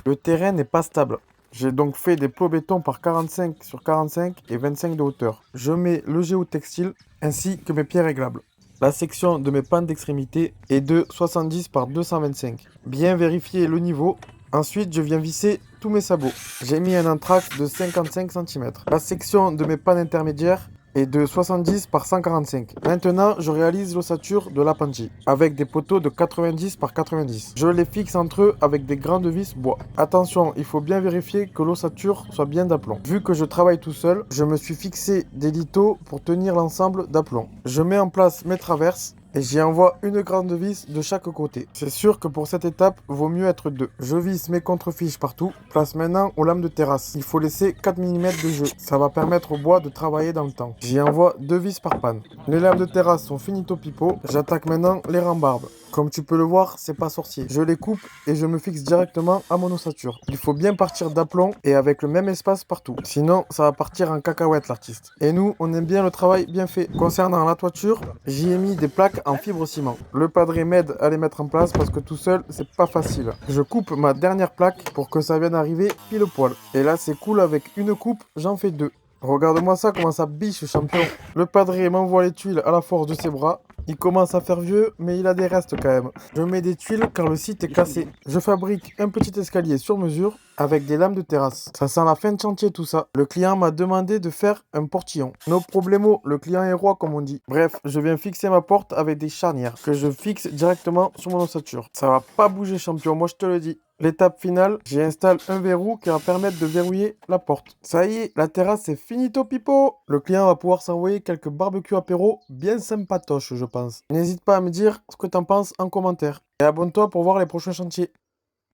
Le terrain n'est pas stable. J'ai donc fait des plots béton par 45 sur 45 et 25 de hauteur. Je mets le géotextile ainsi que mes pierres réglables. La section de mes pans d'extrémité est de 70 par 225. Bien vérifier le niveau. Ensuite, je viens visser tous mes sabots. J'ai mis un entracte de 55 cm. La section de mes pans intermédiaires est de 70 par 145. Maintenant, je réalise l'ossature de l'appentis avec des poteaux de 90 par 90. Je les fixe entre eux avec des grandes vis bois. Attention, il faut bien vérifier que l'ossature soit bien d'aplomb. Vu que je travaille tout seul, je me suis fixé des lithos pour tenir l'ensemble d'aplomb. Je mets en place mes traverses et j'y envoie une grande vis de chaque côté. C'est sûr que pour cette étape, vaut mieux être deux. Je visse mes contrefiches partout. Place maintenant aux lames de terrasse. Il faut laisser 4 mm de jeu. Ça va permettre au bois de travailler dans le temps. J'y envoie deux vis par panne. Les lames de terrasse sont finito pipo. J'attaque maintenant les rambarbes. Comme tu peux le voir, c'est pas sorcier. Je les coupe et je me fixe directement à mon ossature. Il faut bien partir d'aplomb et avec le même espace partout. Sinon, ça va partir en cacahuète l'artiste. Et nous, on aime bien le travail bien fait. Concernant la toiture, j'y ai mis des plaques en fibre ciment. Le padré m'aide à les mettre en place parce que tout seul, c'est pas facile. Je coupe ma dernière plaque pour que ça vienne arriver pile poil. Et là, c'est cool, avec une coupe, j'en fais deux. Regarde-moi ça, comment ça biche, champion. Le padré m'envoie les tuiles à la force de ses bras. Il commence à faire vieux, mais il a des restes quand même. Je mets des tuiles car le site est cassé. Je fabrique un petit escalier sur mesure avec des lames de terrasse. Ça sent la fin de chantier tout ça. Le client m'a demandé de faire un portillon. No problemo, le client est roi comme on dit. Bref, je viens fixer ma porte avec des charnières que je fixe directement sur mon ossature. Ça va pas bouger, champion, moi je te le dis. L'étape finale, j'y installe un verrou qui va permettre de verrouiller la porte. Ça y est, la terrasse c'est finito pipo. Le client va pouvoir s'envoyer quelques barbecues apéro bien sympatoches, je pense. N'hésite pas à me dire ce que t'en penses en commentaire. Et abonne-toi pour voir les prochains chantiers.